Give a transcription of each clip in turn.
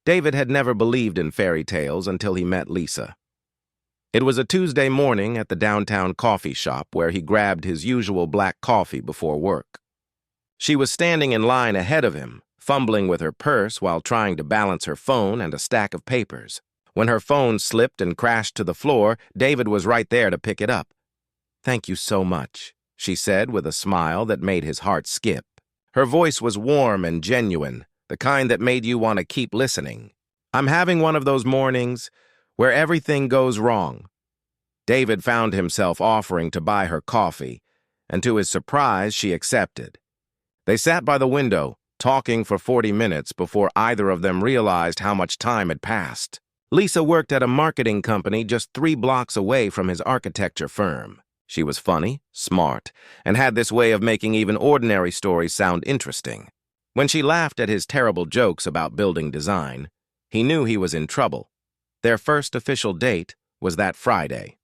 David had never believed in fairy tales until he met Lisa. It was a Tuesday morning at the downtown coffee shop where he grabbed his usual black coffee before work. She was standing in line ahead of him, fumbling with her purse while trying to balance her phone and a stack of papers. When her phone slipped and crashed to the floor, David was right there to pick it up. "Thank you so much," she said with a smile that made his heart skip. Her voice was warm and genuine, the kind that made you want to keep listening. "I'm having one of those mornings where everything goes wrong." David found himself offering to buy her coffee, and to his surprise, she accepted. They sat by the window, talking for 40 minutes before either of them realized how much time had passed. Lisa worked at a marketing company just 3 blocks away from his architecture firm. She was funny, smart, and had this way of making even ordinary stories sound interesting. When she laughed at his terrible jokes about building design, he knew he was in trouble. Their first official date was that Friday.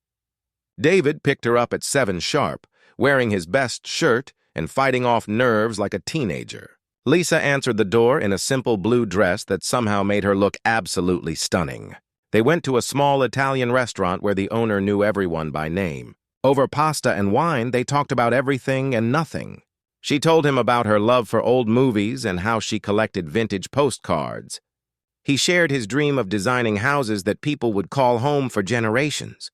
David picked her up at 7 sharp, wearing his best shirt and fighting off nerves like a teenager. Lisa answered the door in a simple blue dress that somehow made her look absolutely stunning. They went to a small Italian restaurant where the owner knew everyone by name. Over pasta and wine, they talked about everything and nothing. She told him about her love for old movies and how she collected vintage postcards. He shared his dream of designing houses that people would call home for generations.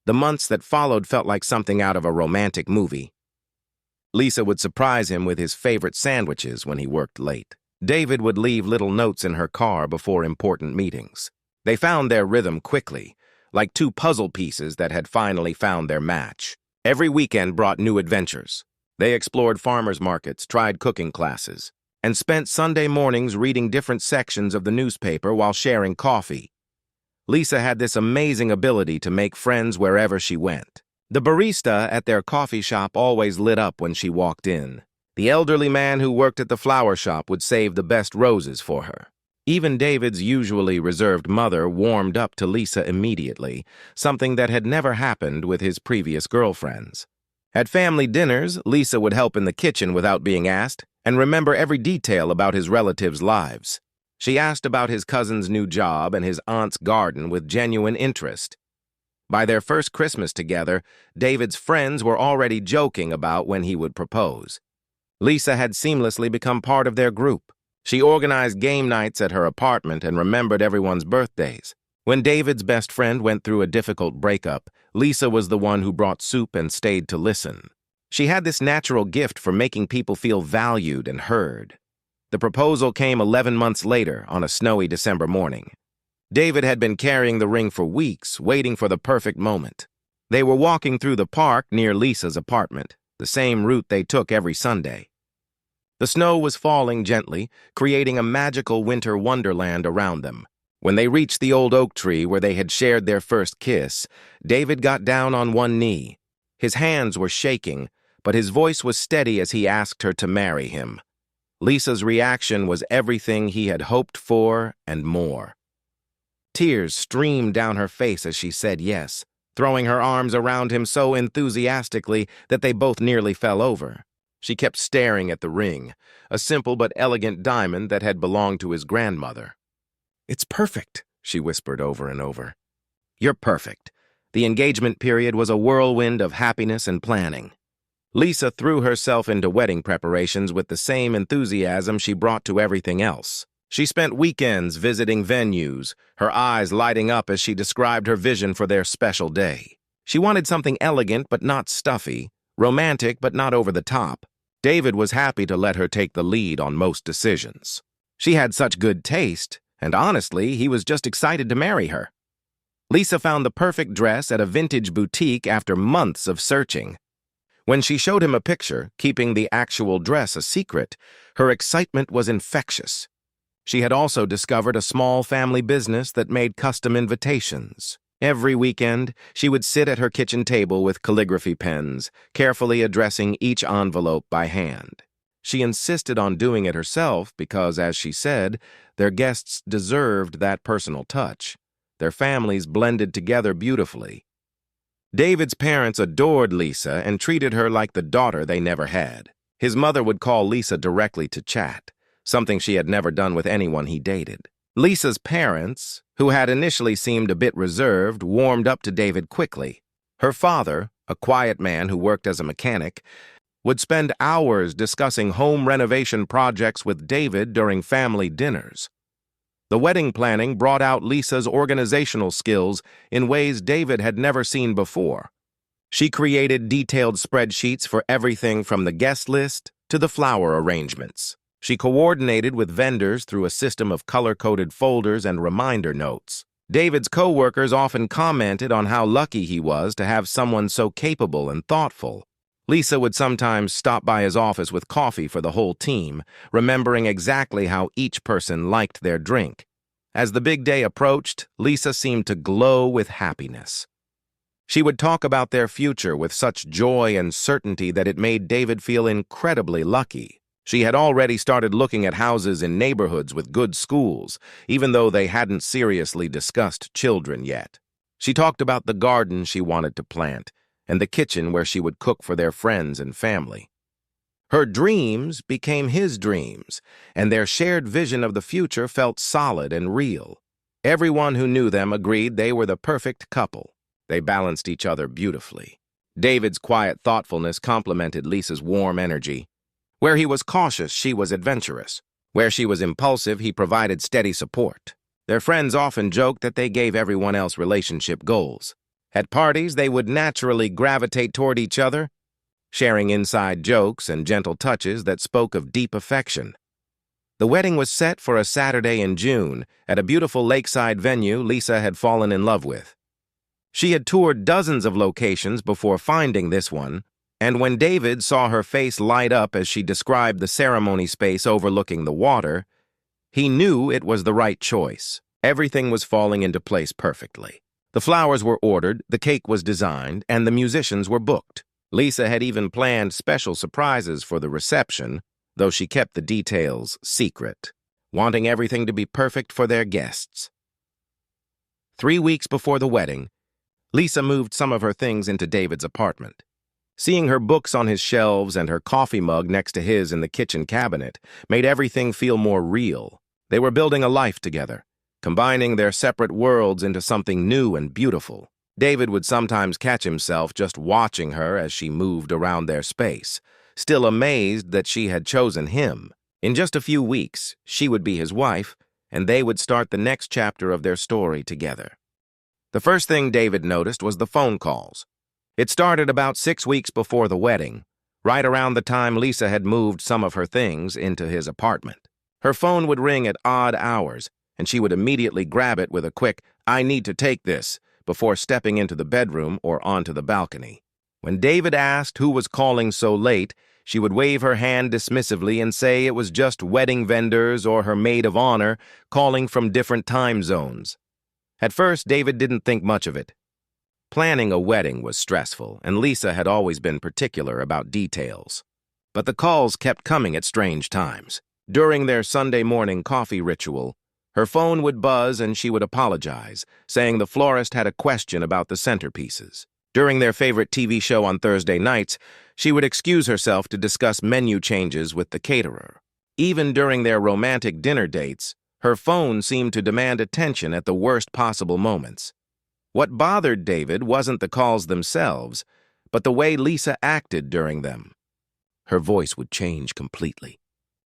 The months that followed felt like something out of a romantic movie. Lisa would surprise him with his favorite sandwiches when he worked late. David would leave little notes in her car before important meetings. They found their rhythm quickly, like 2 puzzle pieces that had finally found their match. Every weekend brought new adventures. They explored farmers markets, tried cooking classes, and spent Sunday mornings reading different sections of the newspaper while sharing coffee. Lisa had this amazing ability to make friends wherever she went. The barista at their coffee shop always lit up when she walked in. The elderly man who worked at the flower shop would save the best roses for her. Even David's usually reserved mother warmed up to Lisa immediately, something that had never happened with his previous girlfriends. At family dinners, Lisa would help in the kitchen without being asked and remember every detail about his relatives' lives. She asked about his cousin's new job and his aunt's garden with genuine interest. By their first Christmas together, David's friends were already joking about when he would propose. Lisa had seamlessly become part of their group. She organized game nights at her apartment and remembered everyone's birthdays. When David's best friend went through a difficult breakup, Lisa was the one who brought soup and stayed to listen. She had this natural gift for making people feel valued and heard. The proposal came 11 months later on a snowy December morning. David had been carrying the ring for weeks, waiting for the perfect moment. They were walking through the park near Lisa's apartment, the same route they took every Sunday. The snow was falling gently, creating a magical winter wonderland around them. When they reached the old oak tree where they had shared their first kiss, David got down on one knee. His hands were shaking, but his voice was steady as he asked her to marry him. Lisa's reaction was everything he had hoped for and more. Tears streamed down her face as she said yes, throwing her arms around him so enthusiastically that they both nearly fell over. She kept staring at the ring, a simple but elegant diamond that had belonged to his grandmother. "It's perfect," she whispered over and over. "You're perfect." The engagement period was a whirlwind of happiness and planning. Lisa threw herself into wedding preparations with the same enthusiasm she brought to everything else. She spent weekends visiting venues, her eyes lighting up as she described her vision for their special day. She wanted something elegant but not stuffy, romantic but not over the top. David was happy to let her take the lead on most decisions. She had such good taste, and honestly, he was just excited to marry her. Lisa found the perfect dress at a vintage boutique after months of searching. When she showed him a picture, keeping the actual dress a secret, her excitement was infectious. She had also discovered a small family business that made custom invitations. Every weekend, she would sit at her kitchen table with calligraphy pens, carefully addressing each envelope by hand. She insisted on doing it herself because, as she said, their guests deserved that personal touch. Their families blended together beautifully. David's parents adored Lisa and treated her like the daughter they never had. His mother would call Lisa directly to chat, something she had never done with anyone he dated. Lisa's parents, who had initially seemed a bit reserved, warmed up to David quickly. Her father, a quiet man who worked as a mechanic, would spend hours discussing home renovation projects with David during family dinners. The wedding planning brought out Lisa's organizational skills in ways David had never seen before. She created detailed spreadsheets for everything from the guest list to the flower arrangements. She coordinated with vendors through a system of color-coded folders and reminder notes. David's co-workers often commented on how lucky he was to have someone so capable and thoughtful. Lisa would sometimes stop by his office with coffee for the whole team, remembering exactly how each person liked their drink. As the big day approached, Lisa seemed to glow with happiness. She would talk about their future with such joy and certainty that it made David feel incredibly lucky. She had already started looking at houses in neighborhoods with good schools, even though they hadn't seriously discussed children yet. She talked about the garden she wanted to plant and the kitchen where she would cook for their friends and family. Her dreams became his dreams, and their shared vision of the future felt solid and real. Everyone who knew them agreed they were the perfect couple. They balanced each other beautifully. David's quiet thoughtfulness complemented Lisa's warm energy. Where he was cautious, she was adventurous. Where she was impulsive, he provided steady support. Their friends often joked that they gave everyone else relationship goals. At parties, they would naturally gravitate toward each other, sharing inside jokes and gentle touches that spoke of deep affection. The wedding was set for a Saturday in June at a beautiful lakeside venue Lisa had fallen in love with. She had toured dozens of locations before finding this one, and when David saw her face light up as she described the ceremony space overlooking the water, he knew it was the right choice. Everything was falling into place perfectly. The flowers were ordered, the cake was designed, and the musicians were booked. Lisa had even planned special surprises for the reception, though she kept the details secret, wanting everything to be perfect for their guests. 3 weeks before the wedding, Lisa moved some of her things into David's apartment. Seeing her books on his shelves and her coffee mug next to his in the kitchen cabinet made everything feel more real. They were building a life together, combining their separate worlds into something new and beautiful. David would sometimes catch himself just watching her as she moved around their space, still amazed that she had chosen him. In just a few weeks, she would be his wife, and they would start the next chapter of their story together. The first thing David noticed was the phone calls. It started about 6 weeks before the wedding, right around the time Lisa had moved some of her things into his apartment. Her phone would ring at odd hours, and she would immediately grab it with a quick, "I need to take this," before stepping into the bedroom or onto the balcony. When David asked who was calling so late, she would wave her hand dismissively and say it was just wedding vendors or her maid of honor calling from different time zones. At first, David didn't think much of it. Planning a wedding was stressful, and Lisa had always been particular about details. But the calls kept coming at strange times. During their Sunday morning coffee ritual, her phone would buzz and she would apologize, saying the florist had a question about the centerpieces. During their favorite TV show on Thursday nights, she would excuse herself to discuss menu changes with the caterer. Even during their romantic dinner dates, her phone seemed to demand attention at the worst possible moments. What bothered David wasn't the calls themselves, but the way Lisa acted during them. Her voice would change completely.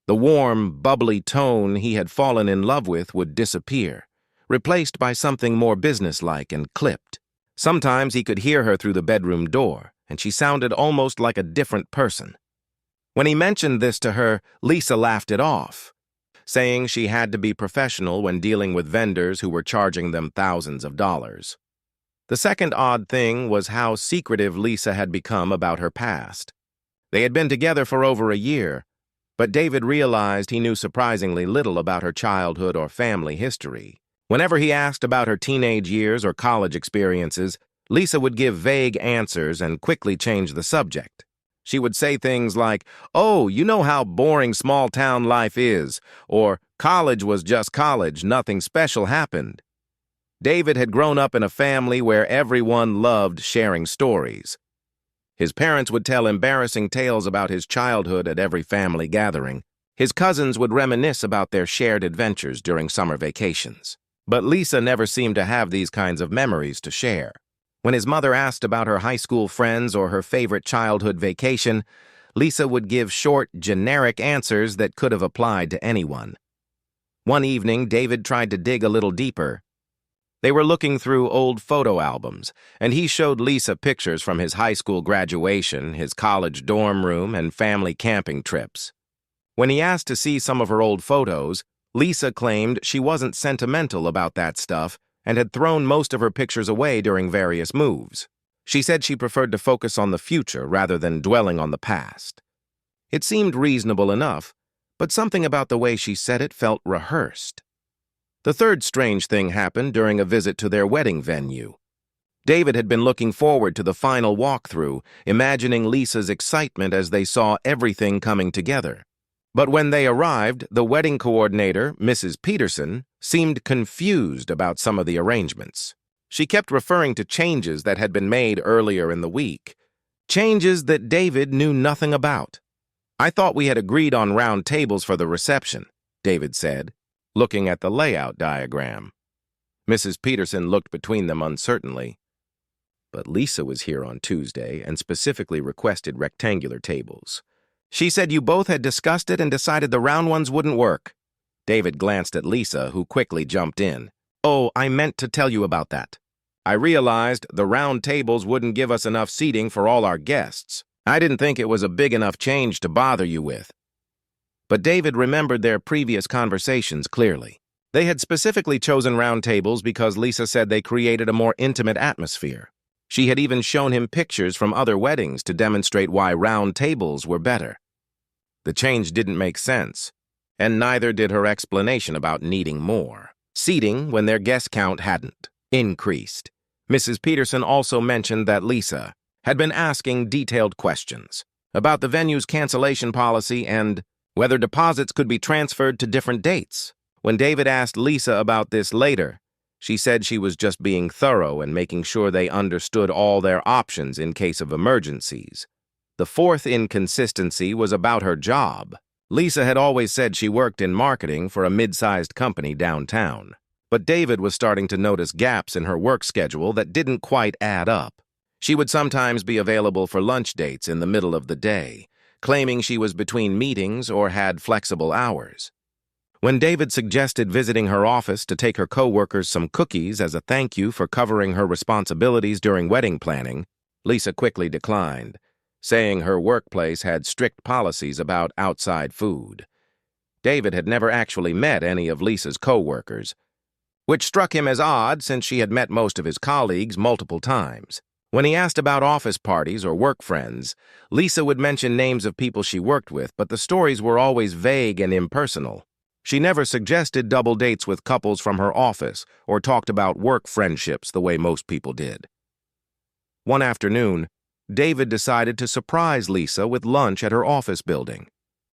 The warm, bubbly tone he had fallen in love with would disappear, replaced by something more businesslike and clipped. Sometimes he could hear her through the bedroom door, and she sounded almost like a different person. When he mentioned this to her, Lisa laughed it off, saying she had to be professional when dealing with vendors who were charging them thousands of dollars. The second odd thing was how secretive Lisa had become about her past. They had been together for over a year, but David realized he knew surprisingly little about her childhood or family history. Whenever he asked about her teenage years or college experiences, Lisa would give vague answers and quickly change the subject. She would say things like, "Oh, you know how boring small-town life is," or "College was just college, nothing special happened." David had grown up in a family where everyone loved sharing stories. His parents would tell embarrassing tales about his childhood at every family gathering. His cousins would reminisce about their shared adventures during summer vacations. But Lisa never seemed to have these kinds of memories to share. When his mother asked about her high school friends or her favorite childhood vacation, Lisa would give short, generic answers that could have applied to anyone. One evening, David tried to dig a little deeper. They were looking through old photo albums, and he showed Lisa pictures from his high school graduation, his college dorm room, and family camping trips. When he asked to see some of her old photos, Lisa claimed she wasn't sentimental about that stuff and had thrown most of her pictures away during various moves. She said she preferred to focus on the future rather than dwelling on the past. It seemed reasonable enough, but something about the way she said it felt rehearsed. The third strange thing happened during a visit to their wedding venue. David had been looking forward to the final walkthrough, imagining Lisa's excitement as they saw everything coming together. But when they arrived, the wedding coordinator, Mrs. Peterson, seemed confused about some of the arrangements. She kept referring to changes that had been made earlier in the week, changes that David knew nothing about. "I thought we had agreed on round tables for the reception," David said, looking at the layout diagram. Mrs. Peterson looked between them uncertainly. But Lisa was here on Tuesday and specifically requested rectangular tables. "She said you both had discussed it and decided the round ones wouldn't work." David glanced at Lisa, who quickly jumped in. "Oh, I meant to tell you about that. I realized the round tables wouldn't give us enough seating for all our guests. I didn't think it was a big enough change to bother you with." But David remembered their previous conversations clearly. They had specifically chosen round tables because Lisa said they created a more intimate atmosphere. She had even shown him pictures from other weddings to demonstrate why round tables were better. The change didn't make sense, and neither did her explanation about needing more seating when their guest count hadn't increased. Mrs. Peterson also mentioned that Lisa had been asking detailed questions about the venue's cancellation policy and whether deposits could be transferred to different dates. When David asked Lisa about this later, she said she was just being thorough and making sure they understood all their options in case of emergencies. The fourth inconsistency was about her job. Lisa had always said she worked in marketing for a mid-sized company downtown, but David was starting to notice gaps in her work schedule that didn't quite add up. She would sometimes be available for lunch dates in the middle of the day, claiming she was between meetings or had flexible hours. When David suggested visiting her office to take her coworkers some cookies as a thank you for covering her responsibilities during wedding planning, Lisa quickly declined, saying her workplace had strict policies about outside food. David had never actually met any of Lisa's coworkers, which struck him as odd since she had met most of his colleagues multiple times. When he asked about office parties or work friends, Lisa would mention names of people she worked with, but the stories were always vague and impersonal. She never suggested double dates with couples from her office or talked about work friendships the way most people did. One afternoon, David decided to surprise Lisa with lunch at her office building.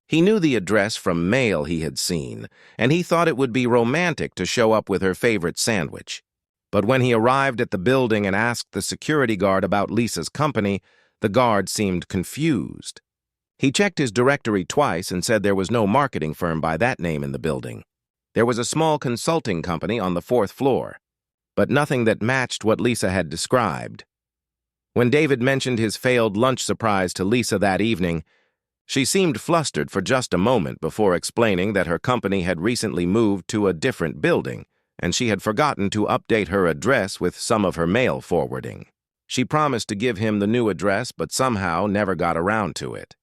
He knew the address from mail he had seen, and he thought it would be romantic to show up with her favorite sandwich. But when he arrived at the building and asked the security guard about Lisa's company, the guard seemed confused. He checked his directory twice and said there was no marketing firm by that name in the building. There was a small consulting company on the 4th floor, but nothing that matched what Lisa had described. When David mentioned his failed lunch surprise to Lisa that evening, she seemed flustered for just a moment before explaining that her company had recently moved to a different building, and she had forgotten to update her address with some of her mail forwarding. She promised to give him the new address, but somehow never got around to it.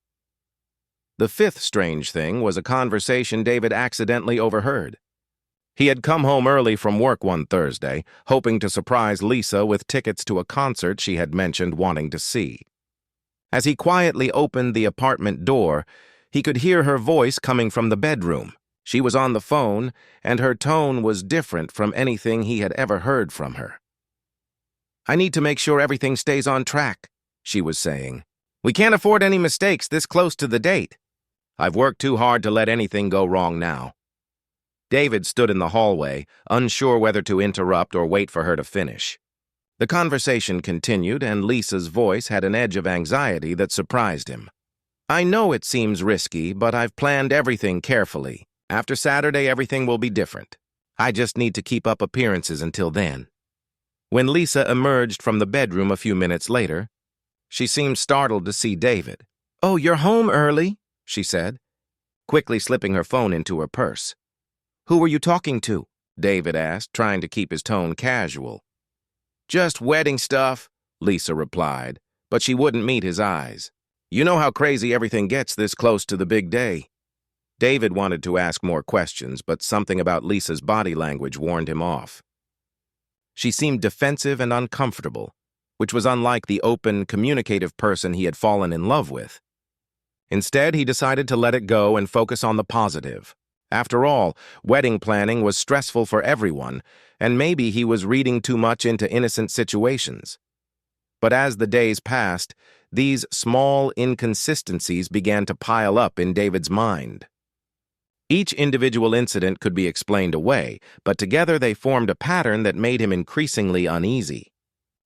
The fifth strange thing was a conversation David accidentally overheard. He had come home early from work one Thursday, hoping to surprise Lisa with tickets to a concert she had mentioned wanting to see. As he quietly opened the apartment door, he could hear her voice coming from the bedroom. She was on the phone, and her tone was different from anything he had ever heard from her. "I need to make sure everything stays on track," she was saying. "We can't afford any mistakes this close to the date. I've worked too hard to let anything go wrong now." David stood in the hallway, unsure whether to interrupt or wait for her to finish. The conversation continued, and Lisa's voice had an edge of anxiety that surprised him. I know it seems risky, but I've planned everything carefully. After Saturday, everything will be different. I just need to keep up appearances until then. When Lisa emerged from the bedroom a few minutes later, she seemed startled to see David. "Oh, you're home early," she said, quickly slipping her phone into her purse. "Who were you talking to?" David asked, trying to keep his tone casual. "Just wedding stuff," Lisa replied, but she wouldn't meet his eyes. "You know how crazy everything gets this close to the big day." David wanted to ask more questions, but something about Lisa's body language warned him off. She seemed defensive and uncomfortable, which was unlike the open, communicative person he had fallen in love with. Instead, he decided to let it go and focus on the positive. After all, wedding planning was stressful for everyone, and maybe he was reading too much into innocent situations. But as the days passed, these small inconsistencies began to pile up in David's mind. Each individual incident could be explained away, but together they formed a pattern that made him increasingly uneasy.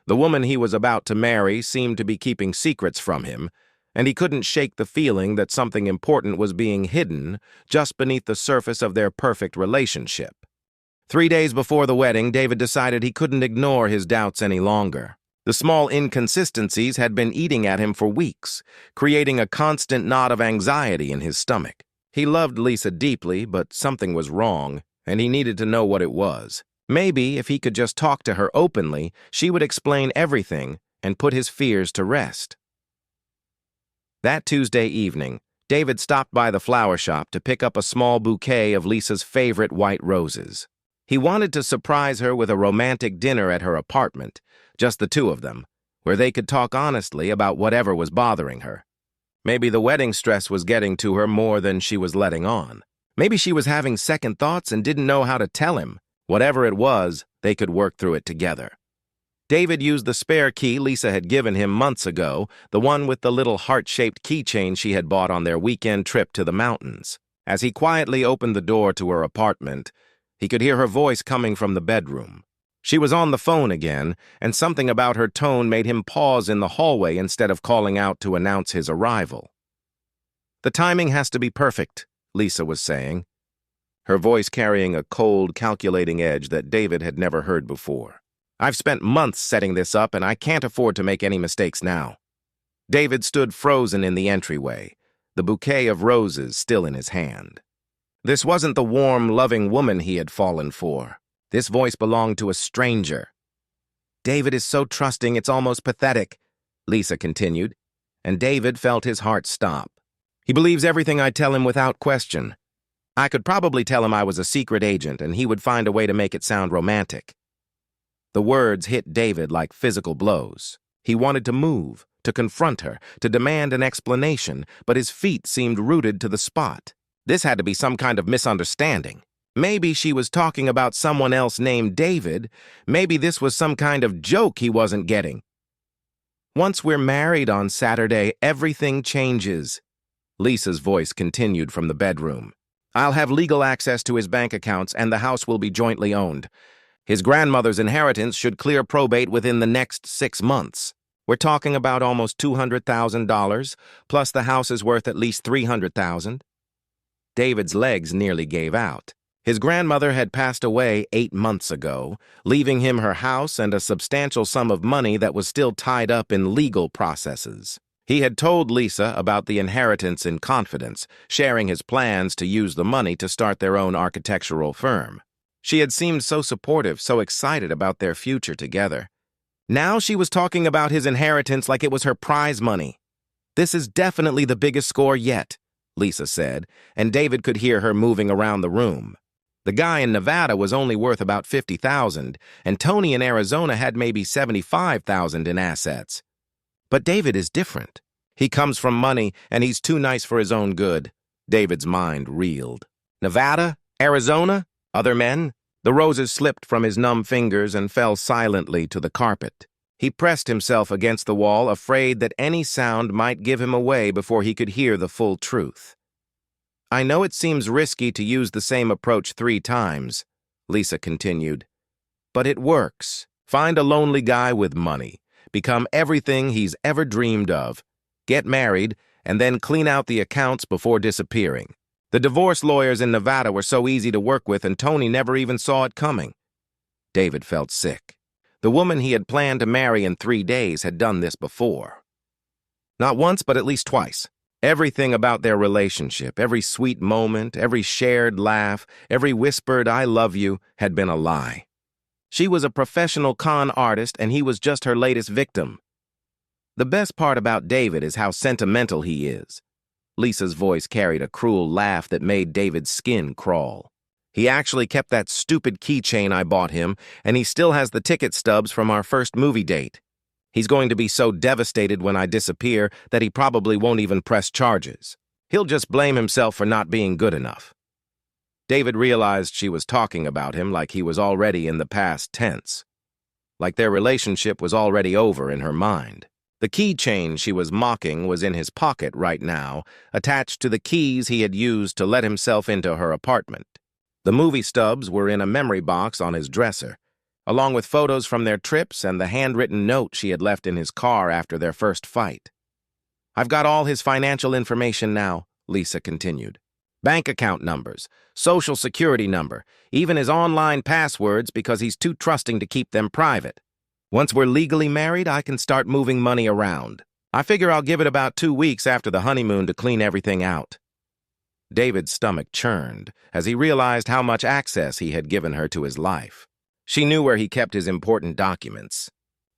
The woman he was about to marry seemed to be keeping secrets from him, and he couldn't shake the feeling that something important was being hidden just beneath the surface of their perfect relationship. 3 days before the wedding, David decided he couldn't ignore his doubts any longer. The small inconsistencies had been eating at him for weeks, creating a constant knot of anxiety in his stomach. He loved Lisa deeply, but something was wrong, and he needed to know what it was. Maybe if he could just talk to her openly, she would explain everything and put his fears to rest. That Tuesday evening, David stopped by the flower shop to pick up a small bouquet of Lisa's favorite white roses. He wanted to surprise her with a romantic dinner at her apartment, just the two of them, where they could talk honestly about whatever was bothering her. Maybe the wedding stress was getting to her more than she was letting on. Maybe she was having second thoughts and didn't know how to tell him. Whatever it was, they could work through it together. David used the spare key Lisa had given him months ago, the one with the little heart-shaped keychain she had bought on their weekend trip to the mountains. As he quietly opened the door to her apartment, he could hear her voice coming from the bedroom. She was on the phone again, and something about her tone made him pause in the hallway instead of calling out to announce his arrival. "The timing has to be perfect," Lisa was saying, her voice carrying a cold, calculating edge that David had never heard before. "I've spent months setting this up, and I can't afford to make any mistakes now." David stood frozen in the entryway, the bouquet of roses still in his hand. This wasn't the warm, loving woman he had fallen for. This voice belonged to a stranger. "David is so trusting, it's almost pathetic," Lisa continued, and David felt his heart stop. "He believes everything I tell him without question. I could probably tell him I was a secret agent, and he would find a way to make it sound romantic." The words hit David like physical blows. He wanted to move, to confront her, to demand an explanation, but his feet seemed rooted to the spot. This had to be some kind of misunderstanding. Maybe she was talking about someone else named David. Maybe this was some kind of joke he wasn't getting. "Once we're married on Saturday, everything changes," Lisa's voice continued from the bedroom. "I'll have legal access to his bank accounts, and the house will be jointly owned. His grandmother's inheritance should clear probate within the next 6 months. We're talking about almost $200,000, plus the house is worth at least $300,000. David's legs nearly gave out. His grandmother had passed away 8 months ago, leaving him her house and a substantial sum of money that was still tied up in legal processes. He had told Lisa about the inheritance in confidence, sharing his plans to use the money to start their own architectural firm. She had seemed so supportive, so excited about their future together. Now she was talking about his inheritance like it was her prize money. "This is definitely the biggest score yet," Lisa said, and David could hear her moving around the room. The guy in Nevada was only worth about $50,000, and Tony in Arizona had maybe $75,000 in assets. But David is different. He comes from money, and he's too nice for his own good. David's mind reeled. Nevada? Arizona? Other men? The roses slipped from his numb fingers and fell silently to the carpet. He pressed himself against the wall, afraid that any sound might give him away before he could hear the full truth. "I know it seems risky to use the same approach 3 times, Lisa continued. "But it works. Find a lonely guy with money. Become everything he's ever dreamed of. Get married, and then clean out the accounts before disappearing. The divorce lawyers in Nevada were so easy to work with, and Tony never even saw it coming. David felt sick. The woman he had planned to marry in 3 days had done this before. Not once, but at least twice. Everything about their relationship, every sweet moment, every shared laugh, every whispered "I love you" had been a lie. She was a professional con artist, and he was just her latest victim. The best part about David is how sentimental he is. Lisa's voice carried a cruel laugh that made David's skin crawl. He actually kept that stupid keychain I bought him, and he still has the ticket stubs from our first movie date. He's going to be so devastated when I disappear that he probably won't even press charges. He'll just blame himself for not being good enough. David realized she was talking about him like he was already in the past tense, like their relationship was already over in her mind. The keychain she was mocking was in his pocket right now, attached to the keys he had used to let himself into her apartment. The movie stubs were in a memory box on his dresser, along with photos from their trips and the handwritten note she had left in his car after their first fight. "I've got all his financial information now," Lisa continued. "Bank account numbers, social security number, even his online passwords because he's too trusting to keep them private. Once we're legally married, I can start moving money around. I figure I'll give it about 2 weeks after the honeymoon to clean everything out." David's stomach churned as he realized how much access he had given her to his life. She knew where he kept his important documents.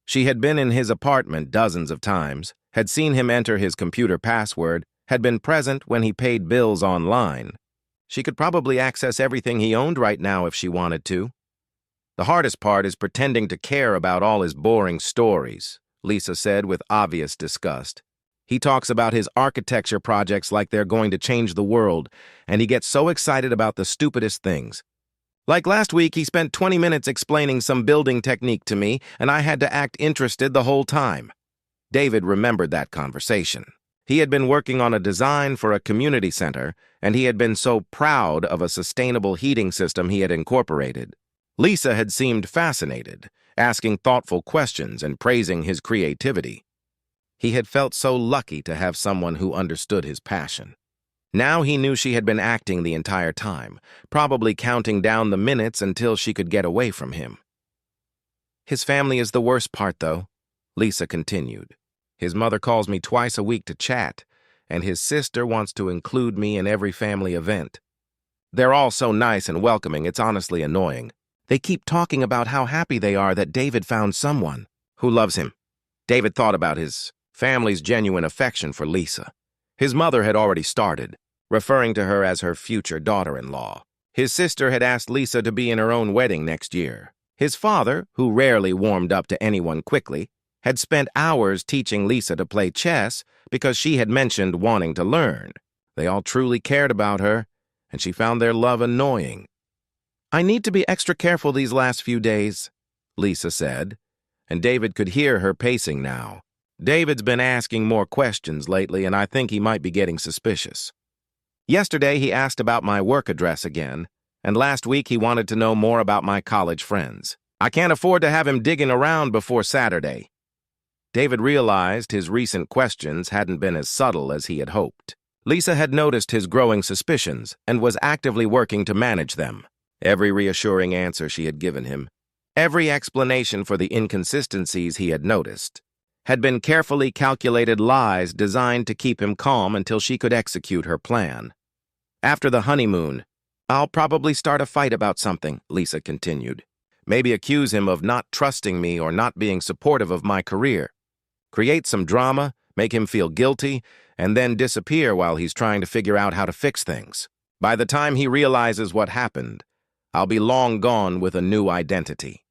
She had been in his apartment dozens of times, had seen him enter his computer password, had been present when he paid bills online. She could probably access everything he owned right now if she wanted to. "The hardest part is pretending to care about all his boring stories," Lisa said with obvious disgust. "He talks about his architecture projects like they're going to change the world, and he gets so excited about the stupidest things. Like last week, he spent 20 minutes explaining some building technique to me, and I had to act interested the whole time." David remembered that conversation. He had been working on a design for a community center, and he had been so proud of a sustainable heating system he had incorporated. Lisa had seemed fascinated, asking thoughtful questions and praising his creativity. He had felt so lucky to have someone who understood his passion. Now he knew she had been acting the entire time, probably counting down the minutes until she could get away from him. "His family is the worst part, though," Lisa continued. "His mother calls me twice a week to chat, and his sister wants to include me in every family event. They're all so nice and welcoming, it's honestly annoying. They keep talking about how happy they are that David found someone who loves him." David thought about his family's genuine affection for Lisa. His mother had already started, referring to her as her future daughter-in-law. His sister had asked Lisa to be in her own wedding next year. His father, who rarely warmed up to anyone quickly, had spent hours teaching Lisa to play chess because she had mentioned wanting to learn. They all truly cared about her, and she found their love annoying. "I need to be extra careful these last few days," Lisa said, and David could hear her pacing now. David's been asking more questions lately, and I think he might be getting suspicious. Yesterday, he asked about my work address again, and last week he wanted to know more about my college friends. I can't afford to have him digging around before Saturday. David realized his recent questions hadn't been as subtle as he had hoped. Lisa had noticed his growing suspicions and was actively working to manage them. Every reassuring answer she had given him, every explanation for the inconsistencies he had noticed, had been carefully calculated lies designed to keep him calm until she could execute her plan. "After the honeymoon, I'll probably start a fight about something," Lisa continued. "Maybe accuse him of not trusting me or not being supportive of my career. Create some drama, make him feel guilty, and then disappear while he's trying to figure out how to fix things. By the time he realizes what happened, I'll be long gone with a new identity."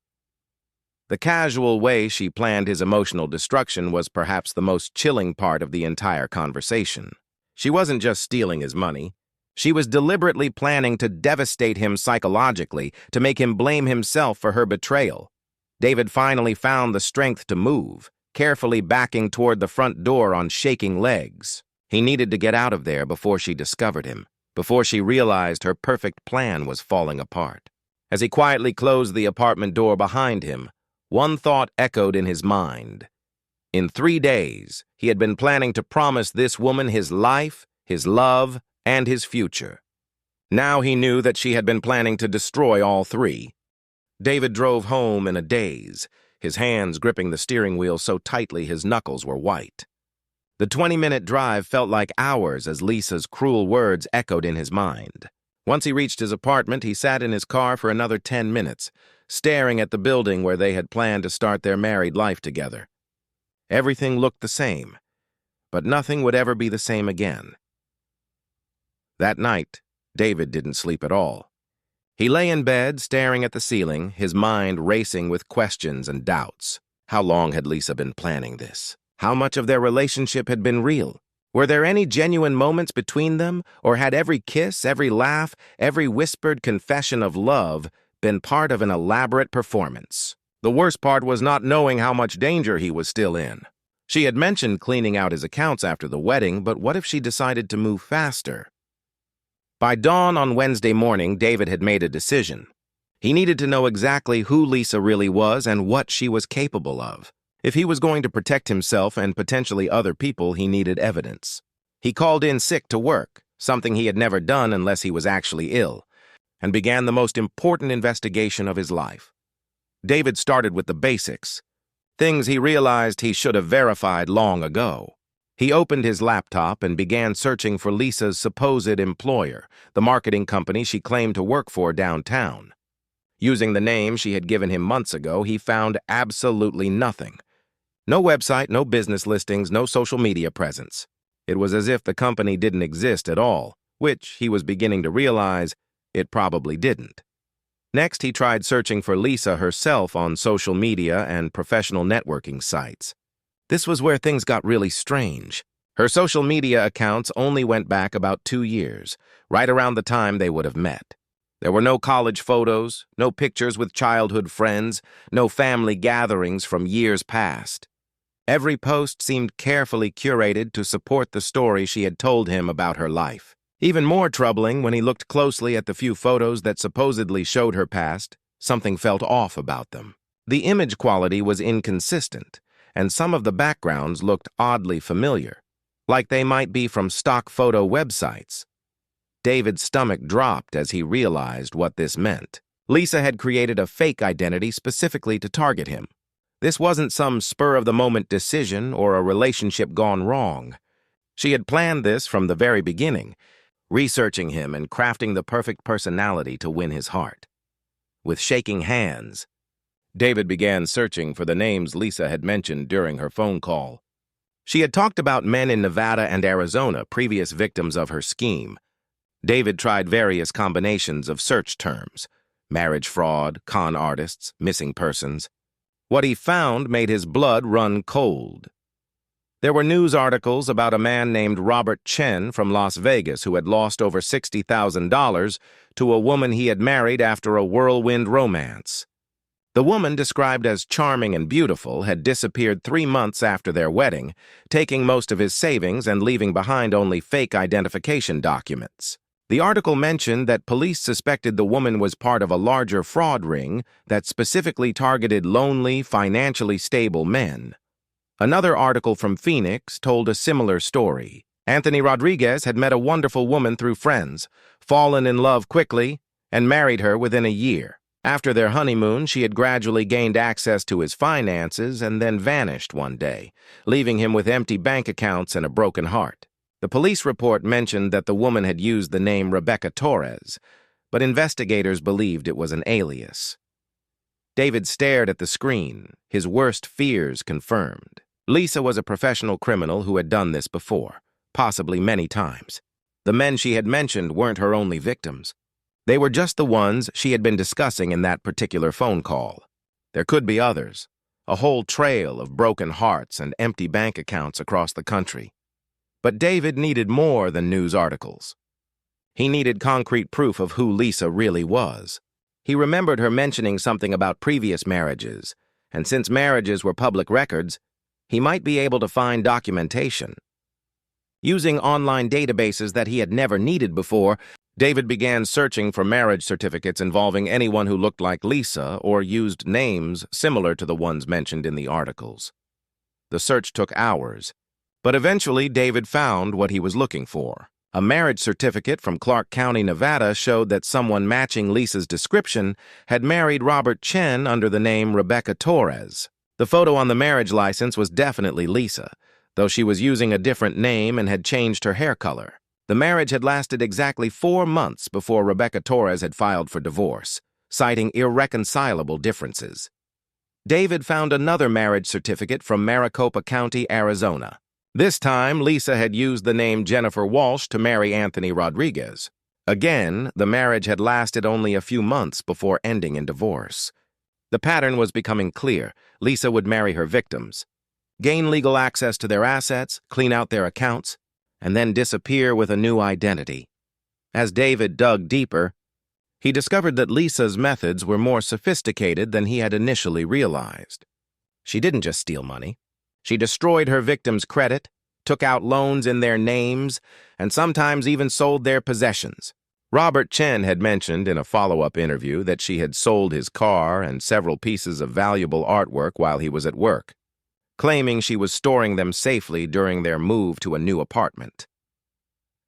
The casual way she planned his emotional destruction was perhaps the most chilling part of the entire conversation. She wasn't just stealing his money. She was deliberately planning to devastate him psychologically, to make him blame himself for her betrayal. David finally found the strength to move, carefully backing toward the front door on shaking legs. He needed to get out of there before she discovered him, before she realized her perfect plan was falling apart. As he quietly closed the apartment door behind him, one thought echoed in his mind. In 3 days, he had been planning to promise this woman his life, his love, and his future. Now he knew that she had been planning to destroy all three. David drove home in a daze, his hands gripping the steering wheel so tightly his knuckles were white. The 20-minute drive felt like hours as Lisa's cruel words echoed in his mind. Once he reached his apartment, he sat in his car for another 10 minutes, staring at the building where they had planned to start their married life together. Everything looked the same, but nothing would ever be the same again. That night, David didn't sleep at all. He lay in bed, staring at the ceiling, his mind racing with questions and doubts. How long had Lisa been planning this? How much of their relationship had been real? Were there any genuine moments between them, or had every kiss, every laugh, every whispered confession of love been part of an elaborate performance? The worst part was not knowing how much danger he was still in. She had mentioned cleaning out his accounts after the wedding, but what if she decided to move faster? By dawn on Wednesday morning, David had made a decision. He needed to know exactly who Lisa really was and what she was capable of. If he was going to protect himself and potentially other people, he needed evidence. He called in sick to work, something he had never done unless he was actually ill, and began the most important investigation of his life. David started with the basics, things he realized he should have verified long ago. He opened his laptop and began searching for Lisa's supposed employer, the marketing company she claimed to work for downtown. Using the name she had given him months ago, he found absolutely nothing. No website, no business listings, no social media presence. It was as if the company didn't exist at all, which he was beginning to realize it probably didn't. Next, he tried searching for Lisa herself on social media and professional networking sites. This was where things got really strange. Her social media accounts only went back about 2 years, right around the time they would have met. There were no college photos, no pictures with childhood friends, no family gatherings from years past. Every post seemed carefully curated to support the story she had told him about her life. Even more troubling, when he looked closely at the few photos that supposedly showed her past, something felt off about them. The image quality was inconsistent, and some of the backgrounds looked oddly familiar, like they might be from stock photo websites. David's stomach dropped as he realized what this meant. Lisa had created a fake identity specifically to target him. This wasn't some spur-of-the-moment decision or a relationship gone wrong. She had planned this from the very beginning, researching him and crafting the perfect personality to win his heart. With shaking hands, David began searching for the names Lisa had mentioned during her phone call. She had talked about men in Nevada and Arizona, previous victims of her scheme. David tried various combinations of search terms: marriage fraud, con artists, missing persons. What he found made his blood run cold. There were news articles about a man named Robert Chen from Las Vegas who had lost over $60,000 to a woman he had married after a whirlwind romance. The woman, described as charming and beautiful, had disappeared 3 months after their wedding, taking most of his savings and leaving behind only fake identification documents. The article mentioned that police suspected the woman was part of a larger fraud ring that specifically targeted lonely, financially stable men. Another article from Phoenix told a similar story. Anthony Rodriguez had met a wonderful woman through friends, fallen in love quickly, and married her within a year. After their honeymoon, she had gradually gained access to his finances and then vanished one day, leaving him with empty bank accounts and a broken heart. The police report mentioned that the woman had used the name Rebecca Torres, but investigators believed it was an alias. David stared at the screen, his worst fears confirmed. Lisa was a professional criminal who had done this before, possibly many times. The men she had mentioned weren't her only victims. They were just the ones she had been discussing in that particular phone call. There could be others, a whole trail of broken hearts and empty bank accounts across the country. But David needed more than news articles. He needed concrete proof of who Lisa really was. He remembered her mentioning something about previous marriages, and since marriages were public records, he might be able to find documentation. Using online databases that he had never needed before, David began searching for marriage certificates involving anyone who looked like Lisa or used names similar to the ones mentioned in the articles. The search took hours, but eventually David found what he was looking for. A marriage certificate from Clark County, Nevada showed that someone matching Lisa's description had married Robert Chen under the name Rebecca Torres. The photo on the marriage license was definitely Lisa, though she was using a different name and had changed her hair color. The marriage had lasted exactly 4 months before Rebecca Torres had filed for divorce, citing irreconcilable differences. David found another marriage certificate from Maricopa County, Arizona. This time, Lisa had used the name Jennifer Walsh to marry Anthony Rodriguez. Again, the marriage had lasted only a few months before ending in divorce. The pattern was becoming clear. Lisa would marry her victims, gain legal access to their assets, clean out their accounts, and then disappear with a new identity. As David dug deeper, he discovered that Lisa's methods were more sophisticated than he had initially realized. She didn't just steal money. She destroyed her victims' credit, took out loans in their names, and sometimes even sold their possessions. Robert Chen had mentioned in a follow-up interview that she had sold his car and several pieces of valuable artwork while he was at work, claiming she was storing them safely during their move to a new apartment.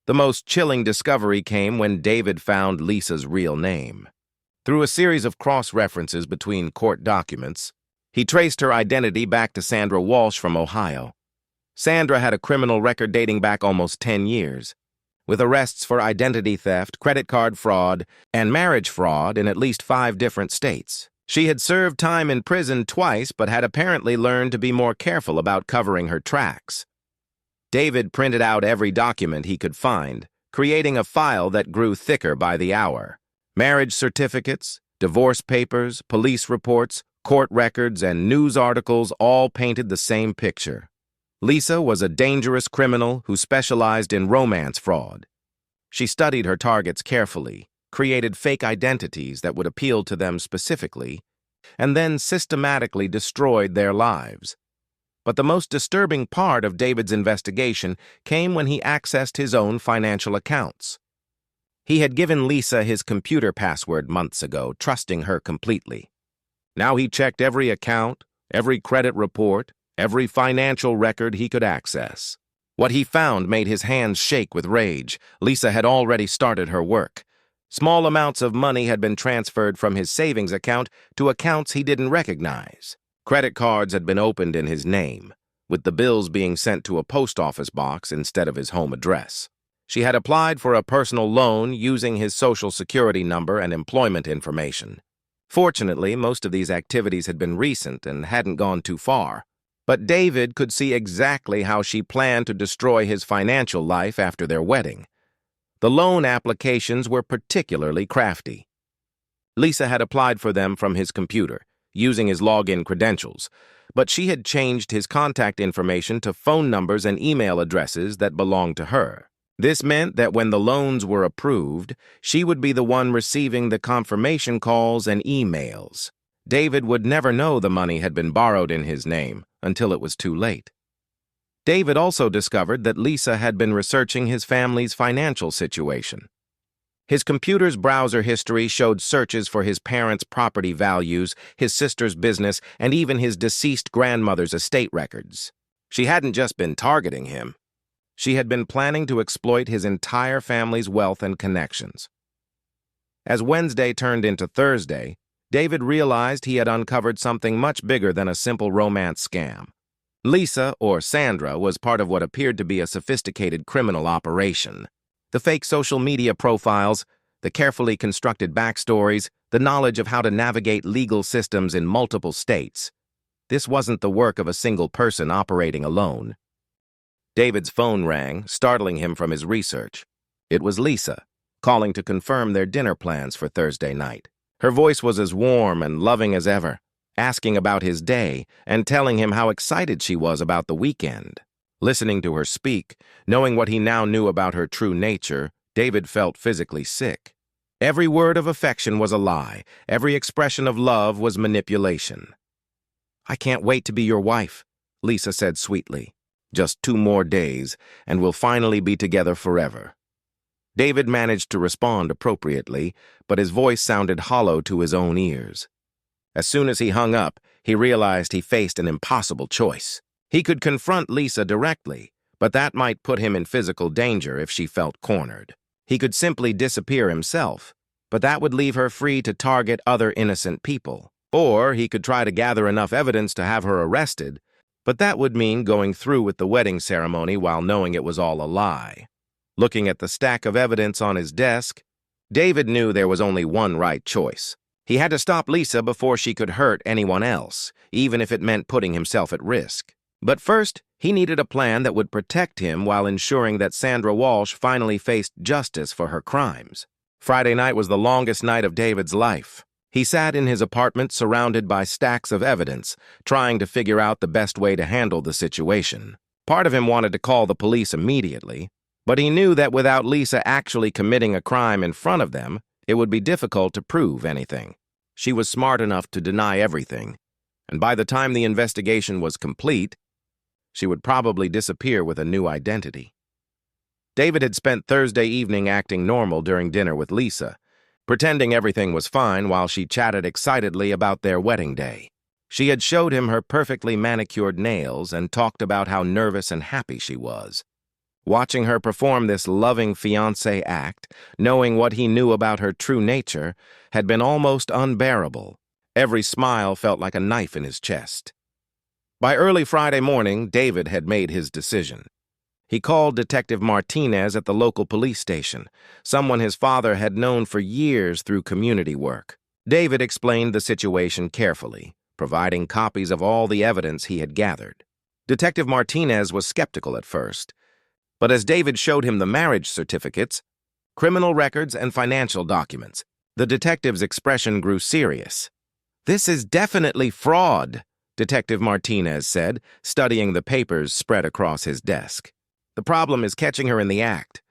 The most chilling discovery came when David found Lisa's real name. Through a series of cross-references between court documents, he traced her identity back to Sandra Walsh from Ohio. Sandra had a criminal record dating back almost 10 years, with arrests for identity theft, credit card fraud, and marriage fraud in at least 5 different states. She had served time in prison twice, but had apparently learned to be more careful about covering her tracks. David printed out every document he could find, creating a file that grew thicker by the hour. Marriage certificates, divorce papers, police reports, court records, and news articles all painted the same picture. Lisa was a dangerous criminal who specialized in romance fraud. She studied her targets carefully, created fake identities that would appeal to them specifically, and then systematically destroyed their lives. But the most disturbing part of David's investigation came when he accessed his own financial accounts. He had given Lisa his computer password months ago, trusting her completely. Now he checked every account, every credit report, every financial record he could access. What he found made his hands shake with rage. Lisa had already started her work. Small amounts of money had been transferred from his savings account to accounts he didn't recognize. Credit cards had been opened in his name, with the bills being sent to a post office box instead of his home address. She had applied for a personal loan using his social security number and employment information. Fortunately, most of these activities had been recent and hadn't gone too far. But David could see exactly how she planned to destroy his financial life after their wedding. The loan applications were particularly crafty. Lisa had applied for them from his computer, using his login credentials, but she had changed his contact information to phone numbers and email addresses that belonged to her. This meant that when the loans were approved, she would be the one receiving the confirmation calls and emails. David would never know the money had been borrowed in his name until it was too late. David also discovered that Lisa had been researching his family's financial situation. His computer's browser history showed searches for his parents' property values, his sister's business, and even his deceased grandmother's estate records. She hadn't just been targeting him. She had been planning to exploit his entire family's wealth and connections. As Wednesday turned into Thursday, David realized he had uncovered something much bigger than a simple romance scam. Lisa, or Sandra, was part of what appeared to be a sophisticated criminal operation. The fake social media profiles, the carefully constructed backstories, the knowledge of how to navigate legal systems in multiple states. This wasn't the work of a single person operating alone. David's phone rang, startling him from his research. It was Lisa, calling to confirm their dinner plans for Thursday night. Her voice was as warm and loving as ever, asking about his day and telling him how excited she was about the weekend. Listening to her speak, knowing what he now knew about her true nature, David felt physically sick. Every word of affection was a lie. Every expression of love was manipulation. "I can't wait to be your wife," Lisa said sweetly. "Just 2 more days, and we'll finally be together forever." David managed to respond appropriately, but his voice sounded hollow to his own ears. As soon as he hung up, he realized he faced an impossible choice. He could confront Lisa directly, but that might put him in physical danger if she felt cornered. He could simply disappear himself, but that would leave her free to target other innocent people. Or he could try to gather enough evidence to have her arrested, but that would mean going through with the wedding ceremony while knowing it was all a lie. Looking at the stack of evidence on his desk, David knew there was only one right choice. He had to stop Lisa before she could hurt anyone else, even if it meant putting himself at risk. But first, he needed a plan that would protect him while ensuring that Sandra Walsh finally faced justice for her crimes. Friday night was the longest night of David's life. He sat in his apartment surrounded by stacks of evidence, trying to figure out the best way to handle the situation. Part of him wanted to call the police immediately, but he knew that without Lisa actually committing a crime in front of them, it would be difficult to prove anything. She was smart enough to deny everything, and by the time the investigation was complete, she would probably disappear with a new identity. David had spent Thursday evening acting normal during dinner with Lisa, pretending everything was fine while she chatted excitedly about their wedding day. She had showed him her perfectly manicured nails and talked about how nervous and happy she was. Watching her perform this loving fiancé act, knowing what he knew about her true nature, had been almost unbearable. Every smile felt like a knife in his chest. By early Friday morning, David had made his decision. He called Detective Martinez at the local police station, someone his father had known for years through community work. David explained the situation carefully, providing copies of all the evidence he had gathered. Detective Martinez was skeptical at first, but as David showed him the marriage certificates, criminal records, and financial documents, the detective's expression grew serious. "This is definitely fraud," Detective Martinez said, studying the papers spread across his desk. "The problem is catching her in the act.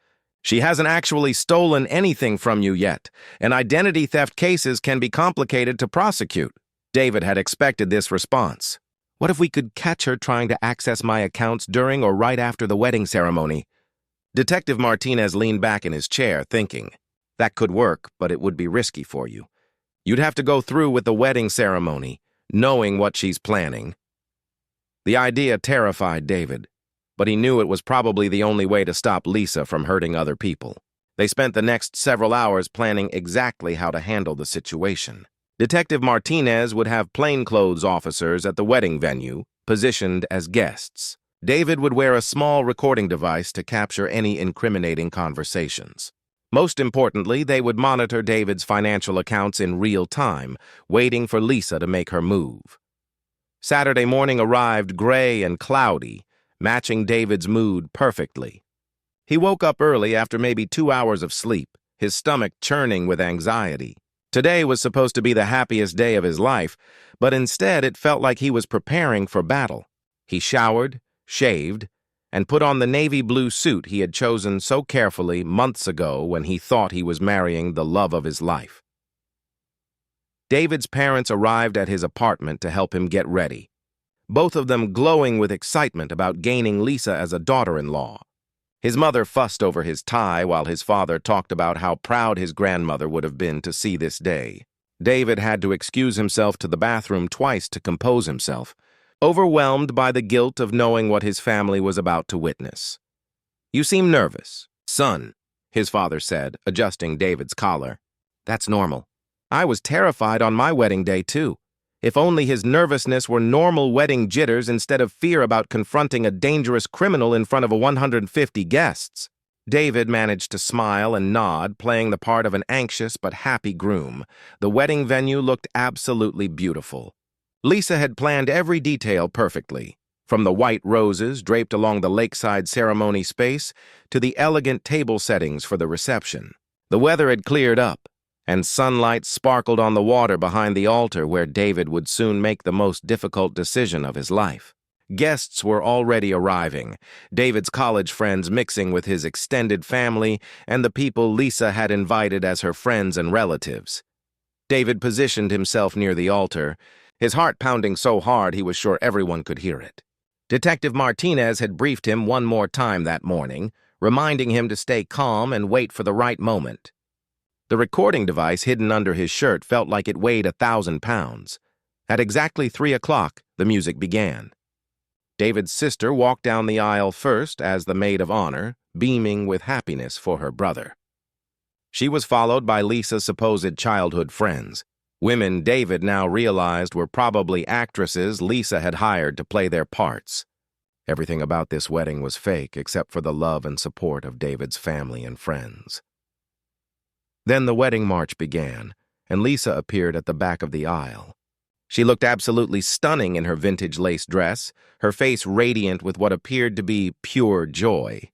She hasn't actually stolen anything from you yet, and identity theft cases can be complicated to prosecute." David had expected this response. "What if we could catch her trying to access my accounts during or right after the wedding ceremony?" Detective Martinez leaned back in his chair, thinking, "That could work, but it would be risky for you. You'd have to go through with the wedding ceremony, knowing what she's planning." The idea terrified David, but he knew it was probably the only way to stop Lisa from hurting other people. They spent the next several hours planning exactly how to handle the situation. Detective Martinez would have plainclothes officers at the wedding venue, positioned as guests. David would wear a small recording device to capture any incriminating conversations. Most importantly, they would monitor David's financial accounts in real time, waiting for Lisa to make her move. Saturday morning arrived gray and cloudy, matching David's mood perfectly. He woke up early after maybe 2 hours of sleep, his stomach churning with anxiety. Today was supposed to be the happiest day of his life, but instead it felt like he was preparing for battle. He showered, shaved, and put on the navy blue suit he had chosen so carefully months ago when he thought he was marrying the love of his life. David's parents arrived at his apartment to help him get ready, both of them glowing with excitement about gaining Lisa as a daughter-in-law. His mother fussed over his tie while his father talked about how proud his grandmother would have been to see this day. David had to excuse himself to the bathroom twice to compose himself, overwhelmed by the guilt of knowing what his family was about to witness. "You seem nervous, son," his father said, adjusting David's collar. "That's normal. I was terrified on my wedding day, too. If only his nervousness were normal wedding jitters instead of fear about confronting a dangerous criminal in front of 150 guests." David managed to smile and nod, playing the part of an anxious but happy groom. The wedding venue looked absolutely beautiful. Lisa had planned every detail perfectly, from the white roses draped along the lakeside ceremony space to the elegant table settings for the reception. The weather had cleared up, and sunlight sparkled on the water behind the altar where David would soon make the most difficult decision of his life. Guests were already arriving, David's college friends mixing with his extended family and the people Lisa had invited as her friends and relatives. David positioned himself near the altar, his heart pounding so hard he was sure everyone could hear it. Detective Martinez had briefed him one more time that morning, reminding him to stay calm and wait for the right moment. The recording device hidden under his shirt felt like it weighed 1,000 pounds. At exactly 3 o'clock, the music began. David's sister walked down the aisle first as the maid of honor, beaming with happiness for her brother. She was followed by Lisa's supposed childhood friends, women David now realized were probably actresses Lisa had hired to play their parts. Everything about this wedding was fake except for the love and support of David's family and friends. Then the wedding march began, and Lisa appeared at the back of the aisle. She looked absolutely stunning in her vintage lace dress, her face radiant with what appeared to be pure joy.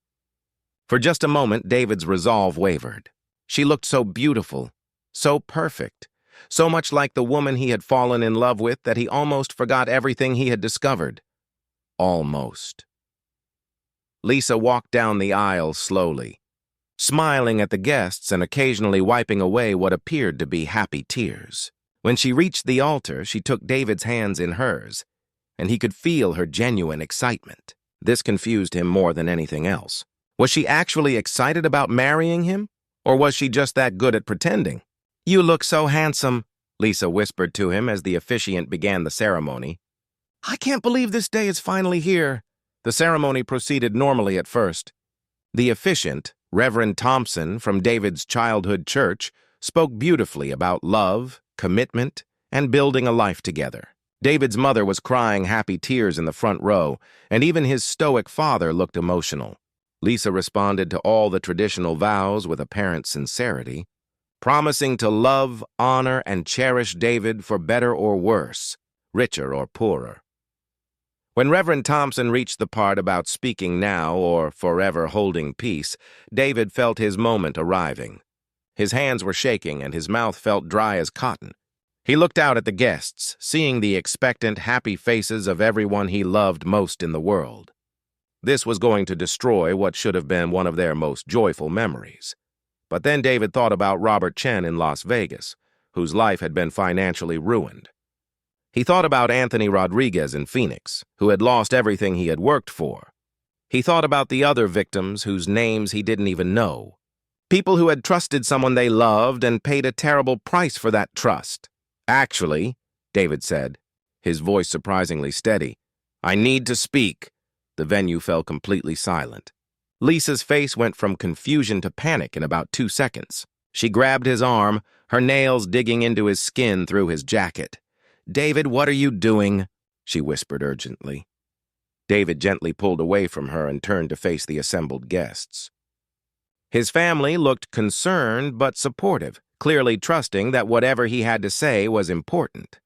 For just a moment, David's resolve wavered. She looked so beautiful, so perfect, so much like the woman he had fallen in love with that he almost forgot everything he had discovered. Almost. Lisa walked down the aisle slowly, smiling at the guests and occasionally wiping away what appeared to be happy tears. When she reached the altar, she took David's hands in hers, and he could feel her genuine excitement. This confused him more than anything else. Was she actually excited about marrying him, or was she just that good at pretending? "You look so handsome," Lisa whispered to him as the officiant began the ceremony. "I can't believe this day is finally here." The ceremony proceeded normally at first. The officiant, Reverend Thompson from David's childhood church, spoke beautifully about love, commitment, and building a life together. David's mother was crying happy tears in the front row, and even his stoic father looked emotional. Lisa responded to all the traditional vows with apparent sincerity, promising to love, honor, and cherish David for better or worse, richer or poorer. When Reverend Thompson reached the part about speaking now or forever holding peace, David felt his moment arriving. His hands were shaking and his mouth felt dry as cotton. He looked out at the guests, seeing the expectant, happy faces of everyone he loved most in the world. This was going to destroy what should have been one of their most joyful memories. But then David thought about Robert Chen in Las Vegas, whose life had been financially ruined. He thought about Anthony Rodriguez in Phoenix, who had lost everything he had worked for. He thought about the other victims whose names he didn't even know. People who had trusted someone they loved and paid a terrible price for that trust. "Actually," David said, his voice surprisingly steady, "I need to speak." The venue fell completely silent. Lisa's face went from confusion to panic in about 2 seconds. She grabbed his arm, her nails digging into his skin through his jacket. "David, what are you doing?" she whispered urgently. David gently pulled away from her and turned to face the assembled guests. His family looked concerned but supportive, clearly trusting that whatever he had to say was important.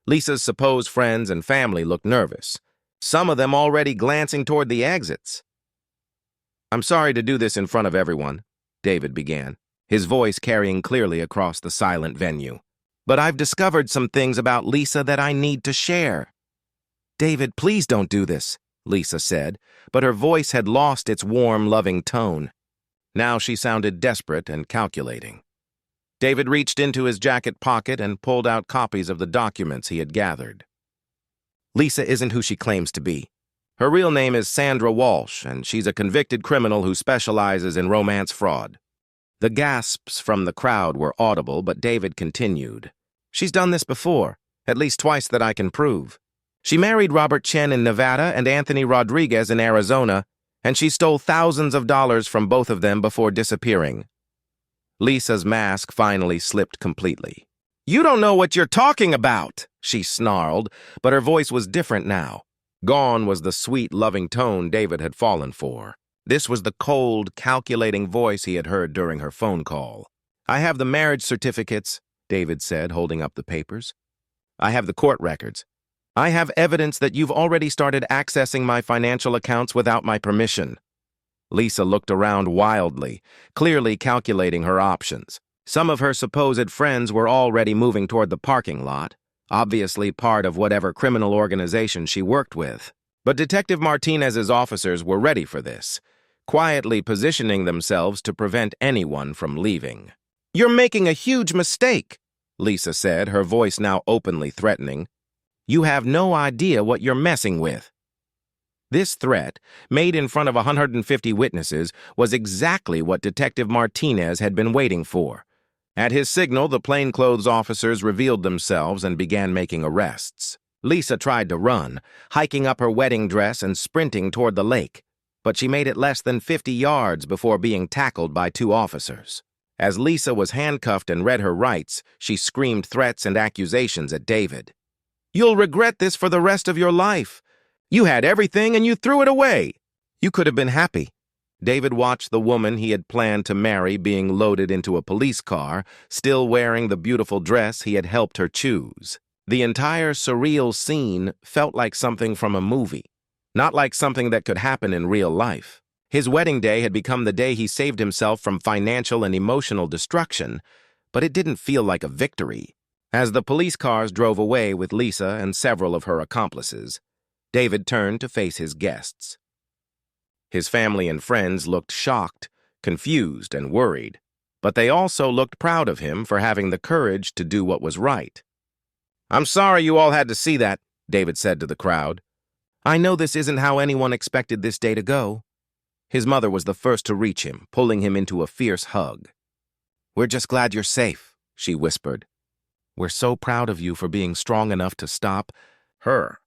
Lisa's supposed friends and family looked nervous, some of them already glancing toward the exits. "I'm sorry to do this in front of everyone," David began, his voice carrying clearly across the silent venue. "But I've discovered some things about Lisa that I need to share." "David, please don't do this," Lisa said, but her voice had lost its warm, loving tone. Now she sounded desperate and calculating. David reached into his jacket pocket and pulled out copies of the documents he had gathered. "Lisa isn't who she claims to be. Her real name is Sandra Walsh, and she's a convicted criminal who specializes in romance fraud." The gasps from the crowd were audible, but David continued. "She's done this before, at least twice that I can prove. She married Robert Chen in Nevada and Anthony Rodriguez in Arizona, and she stole thousands of dollars from both of them before disappearing." Lisa's mask finally slipped completely. "You don't know what you're talking about," she snarled, but her voice was different now. Gone was the sweet, loving tone David had fallen for. This was the cold, calculating voice he had heard during her phone call. "I have the marriage certificates," David said, holding up the papers. "I have the court records. I have evidence that you've already started accessing my financial accounts without my permission." Lisa looked around wildly, clearly calculating her options. Some of her supposed friends were already moving toward the parking lot, obviously part of whatever criminal organization she worked with. But Detective Martinez's officers were ready for this, quietly positioning themselves to prevent anyone from leaving. "You're making a huge mistake," Lisa said, her voice now openly threatening. "You have no idea what you're messing with." This threat, made in front of 150 witnesses, was exactly what Detective Martinez had been waiting for. At his signal, the plainclothes officers revealed themselves and began making arrests. Lisa tried to run, hiking up her wedding dress and sprinting toward the lake, but she made it less than 50 yards before being tackled by 2 officers. As Lisa was handcuffed and read her rights, she screamed threats and accusations at David. "You'll regret this for the rest of your life. You had everything and you threw it away. You could have been happy." David watched the woman he had planned to marry being loaded into a police car, still wearing the beautiful dress he had helped her choose. The entire surreal scene felt like something from a movie, not like something that could happen in real life. His wedding day had become the day he saved himself from financial and emotional destruction, but it didn't feel like a victory. As the police cars drove away with Lisa and several of her accomplices, David turned to face his guests. His family and friends looked shocked, confused, and worried, but they also looked proud of him for having the courage to do what was right. "I'm sorry you all had to see that," David said to the crowd. "I know this isn't how anyone expected this day to go." His mother was the first to reach him, pulling him into a fierce hug. "We're just glad you're safe," she whispered. "We're so proud of you for being strong enough to stop her."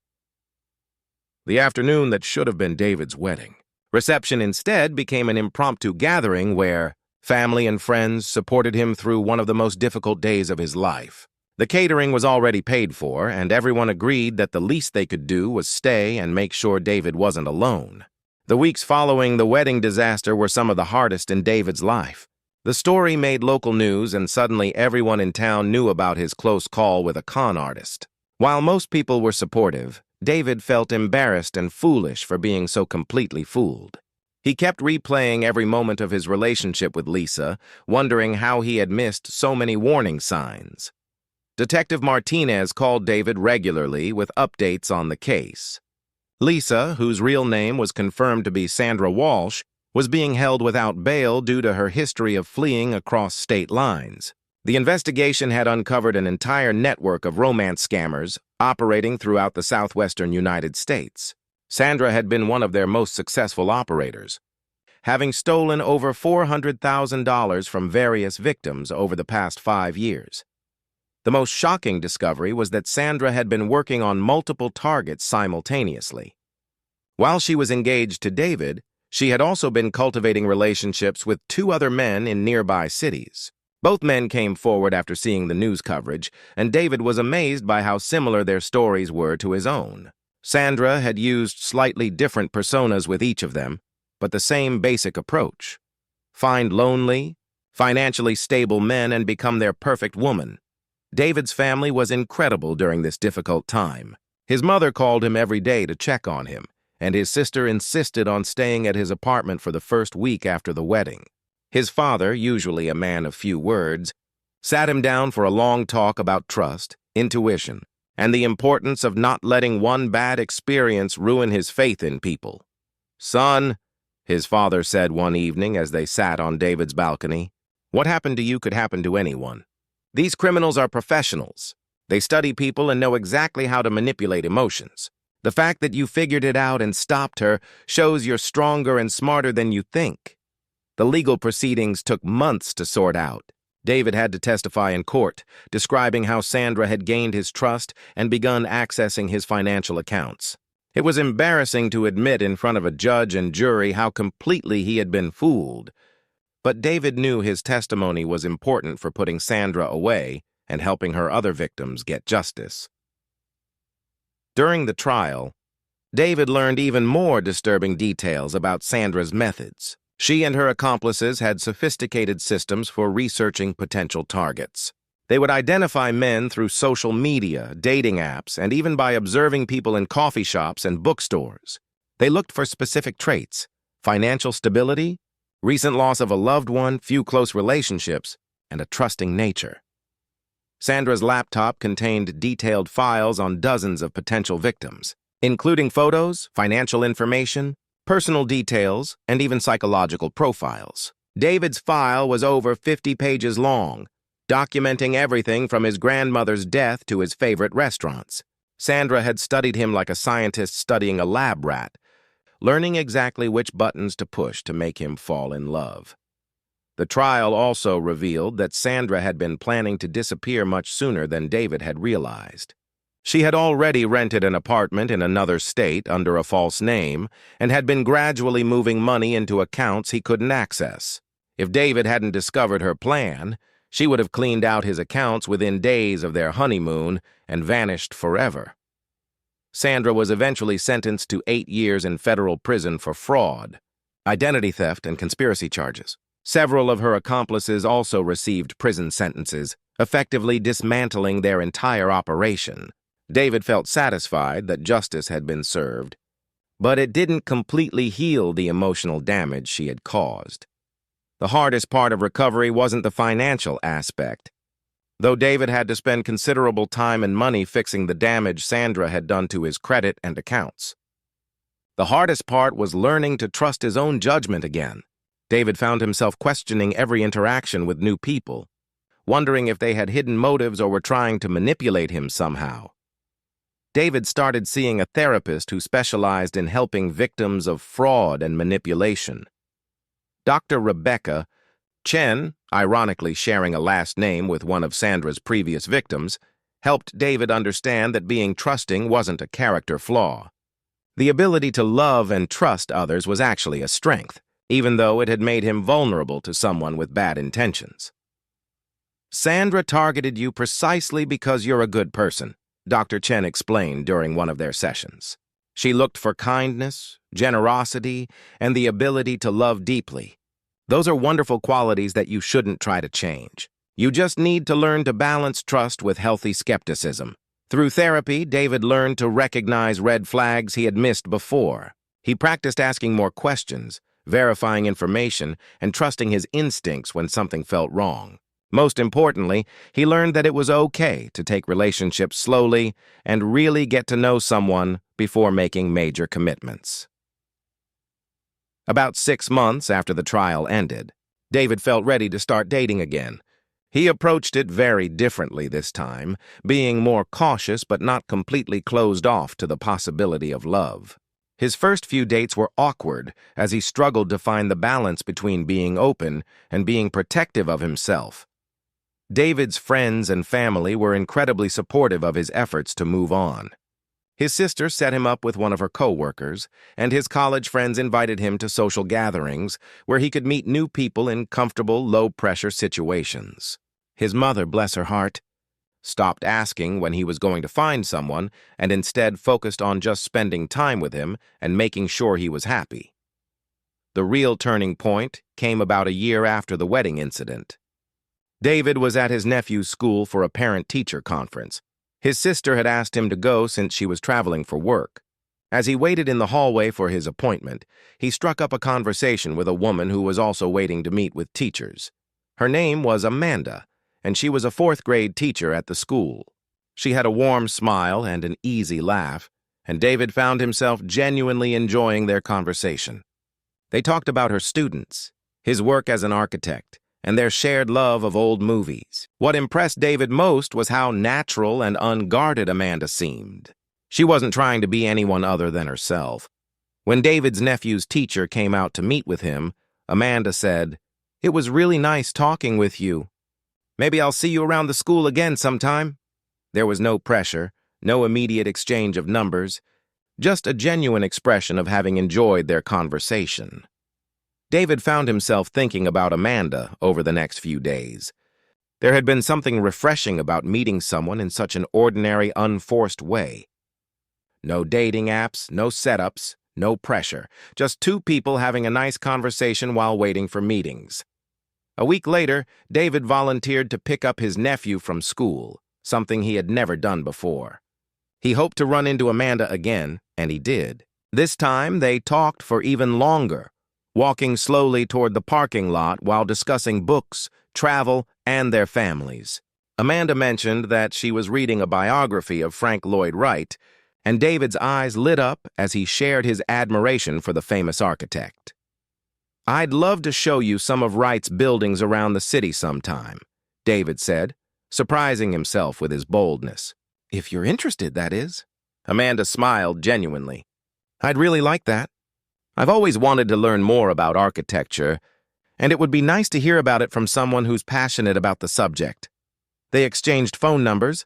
The afternoon that should have been David's wedding reception instead became an impromptu gathering where family and friends supported him through one of the most difficult days of his life. The catering was already paid for, and everyone agreed that the least they could do was stay and make sure David wasn't alone. The weeks following the wedding disaster were some of the hardest in David's life. The story made local news, and suddenly everyone in town knew about his close call with a con artist. While most people were supportive, David felt embarrassed and foolish for being so completely fooled. He kept replaying every moment of his relationship with Lisa, wondering how he had missed so many warning signs. Detective Martinez called David regularly with updates on the case. Lisa, whose real name was confirmed to be Sandra Walsh, was being held without bail due to her history of fleeing across state lines. The investigation had uncovered an entire network of romance scammers operating throughout the southwestern United States. Sandra had been one of their most successful operators, having stolen over $400,000 from various victims over the past 5 years. The most shocking discovery was that Sandra had been working on multiple targets simultaneously. While she was engaged to David, she had also been cultivating relationships with 2 other men in nearby cities. Both men came forward after seeing the news coverage, and David was amazed by how similar their stories were to his own. Sandra had used slightly different personas with each of them, but the same basic approach: find lonely, financially stable men and become their perfect woman. David's family was incredible during this difficult time. His mother called him every day to check on him, and his sister insisted on staying at his apartment for the first week after the wedding. His father, usually a man of few words, sat him down for a long talk about trust, intuition, and the importance of not letting one bad experience ruin his faith in people. "Son," his father said one evening as they sat on David's balcony, "what happened to you could happen to anyone. These criminals are professionals. They study people and know exactly how to manipulate emotions. The fact that you figured it out and stopped her shows you're stronger and smarter than you think." The legal proceedings took months to sort out. David had to testify in court, describing how Sandra had gained his trust and begun accessing his financial accounts. It was embarrassing to admit in front of a judge and jury how completely he had been fooled. But David knew his testimony was important for putting Sandra away and helping her other victims get justice. During the trial, David learned even more disturbing details about Sandra's methods. She and her accomplices had sophisticated systems for researching potential targets. They would identify men through social media, dating apps, and even by observing people in coffee shops and bookstores. They looked for specific traits: financial stability, recent loss of a loved one, few close relationships, and a trusting nature. Sandra's laptop contained detailed files on dozens of potential victims, including photos, financial information, personal details, and even psychological profiles. David's file was over 50 pages long, documenting everything from his grandmother's death to his favorite restaurants. Sandra had studied him like a scientist studying a lab rat, learning exactly which buttons to push to make him fall in love. The trial also revealed that Sandra had been planning to disappear much sooner than David had realized. She had already rented an apartment in another state under a false name and had been gradually moving money into accounts he couldn't access. If David hadn't discovered her plan, she would have cleaned out his accounts within days of their honeymoon and vanished forever. Sandra was eventually sentenced to 8 years in federal prison for fraud, identity theft, and conspiracy charges. Several of her accomplices also received prison sentences, effectively dismantling their entire operation. David felt satisfied that justice had been served, but it didn't completely heal the emotional damage she had caused. The hardest part of recovery wasn't the financial aspect. Though David had to spend considerable time and money fixing the damage Sandra had done to his credit and accounts. The hardest part was learning to trust his own judgment again. David found himself questioning every interaction with new people, wondering if they had hidden motives or were trying to manipulate him somehow. David started seeing a therapist who specialized in helping victims of fraud and manipulation. Dr. Rebecca Chen, ironically sharing a last name with one of Sandra's previous victims, helped David understand that being trusting wasn't a character flaw. The ability to love and trust others was actually a strength, even though it had made him vulnerable to someone with bad intentions. Sandra targeted you precisely because you're a good person, Dr. Chen explained during one of their sessions. She looked for kindness, generosity, and the ability to love deeply. Those are wonderful qualities that you shouldn't try to change. You just need to learn to balance trust with healthy skepticism. Through therapy, David learned to recognize red flags he had missed before. He practiced asking more questions, verifying information, and trusting his instincts when something felt wrong. Most importantly, he learned that it was okay to take relationships slowly and really get to know someone before making major commitments. About 6 months after the trial ended, David felt ready to start dating again. He approached it very differently this time, being more cautious but not completely closed off to the possibility of love. His first few dates were awkward as he struggled to find the balance between being open and being protective of himself. David's friends and family were incredibly supportive of his efforts to move on. His sister set him up with one of her co-workers, and his college friends invited him to social gatherings where he could meet new people in comfortable, low-pressure situations. His mother, bless her heart, stopped asking when he was going to find someone and instead focused on just spending time with him and making sure he was happy. The real turning point came about a year after the wedding incident. David was at his nephew's school for a parent-teacher conference. His sister had asked him to go since she was traveling for work. As he waited in the hallway for his appointment, he struck up a conversation with a woman who was also waiting to meet with teachers. Her name was Amanda, and she was a 4th-grade teacher at the school. She had a warm smile and an easy laugh, and David found himself genuinely enjoying their conversation. They talked about her students, his work as an architect, and their shared love of old movies. What impressed David most was how natural and unguarded Amanda seemed. She wasn't trying to be anyone other than herself. When David's nephew's teacher came out to meet with him, Amanda said, "It was really nice talking with you. Maybe I'll see you around the school again sometime." There was no pressure, no immediate exchange of numbers, just a genuine expression of having enjoyed their conversation. David found himself thinking about Amanda over the next few days. There had been something refreshing about meeting someone in such an ordinary, unforced way. No dating apps, no setups, no pressure, just 2 people having a nice conversation while waiting for meetings. A week later, David volunteered to pick up his nephew from school, something he had never done before. He hoped to run into Amanda again, and he did. This time, they talked for even longer, walking slowly toward the parking lot while discussing books, travel, and their families. Amanda mentioned that she was reading a biography of Frank Lloyd Wright, and David's eyes lit up as he shared his admiration for the famous architect. "I'd love to show you some of Wright's buildings around the city sometime," David said, surprising himself with his boldness. "If you're interested, that is." Amanda smiled genuinely. "I'd really like that. I've always wanted to learn more about architecture, and it would be nice to hear about it from someone who's passionate about the subject." They exchanged phone numbers,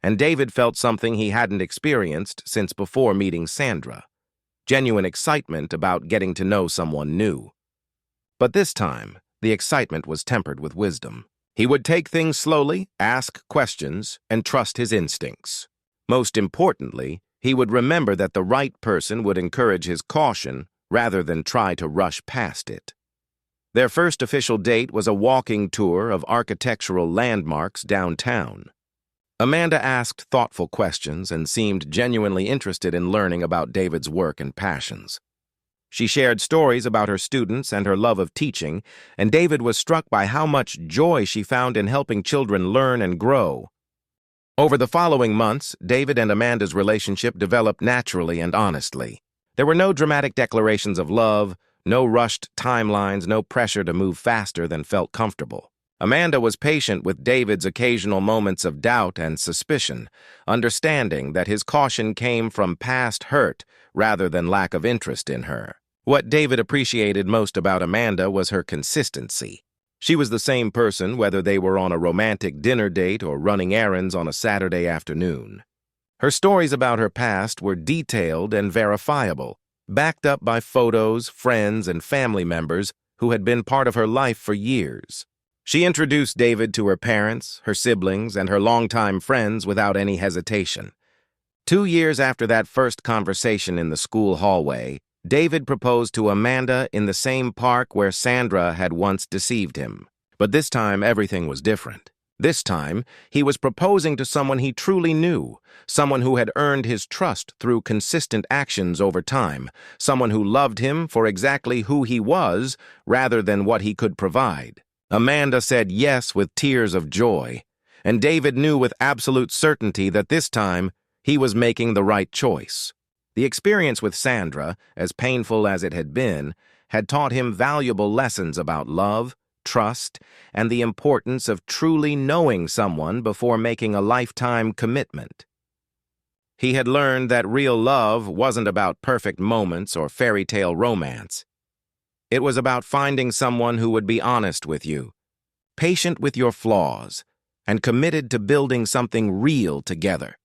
and David felt something he hadn't experienced since before meeting Sandra: genuine excitement about getting to know someone new. But this time, the excitement was tempered with wisdom. He would take things slowly, ask questions, and trust his instincts. Most importantly, he would remember that the right person would encourage his caution rather than try to rush past it. Their first official date was a walking tour of architectural landmarks downtown. Amanda asked thoughtful questions and seemed genuinely interested in learning about David's work and passions. She shared stories about her students and her love of teaching, and David was struck by how much joy she found in helping children learn and grow. Over the following months, David and Amanda's relationship developed naturally and honestly. There were no dramatic declarations of love, no rushed timelines, no pressure to move faster than felt comfortable. Amanda was patient with David's occasional moments of doubt and suspicion, understanding that his caution came from past hurt rather than lack of interest in her. What David appreciated most about Amanda was her consistency. She was the same person whether they were on a romantic dinner date or running errands on a Saturday afternoon. Her stories about her past were detailed and verifiable, backed up by photos, friends, and family members who had been part of her life for years. She introduced David to her parents, her siblings, and her longtime friends without any hesitation. 2 years after that first conversation in the school hallway, David proposed to Amanda in the same park where Sandra had once deceived him. But this time, everything was different. This time, he was proposing to someone he truly knew, someone who had earned his trust through consistent actions over time, someone who loved him for exactly who he was rather than what he could provide. Amanda said yes with tears of joy, and David knew with absolute certainty that this time he was making the right choice. The experience with Sandra, as painful as it had been, had taught him valuable lessons about love, trust, and the importance of truly knowing someone before making a lifetime commitment. He had learned that real love wasn't about perfect moments or fairy tale romance. It was about finding someone who would be honest with you, patient with your flaws, and committed to building something real together.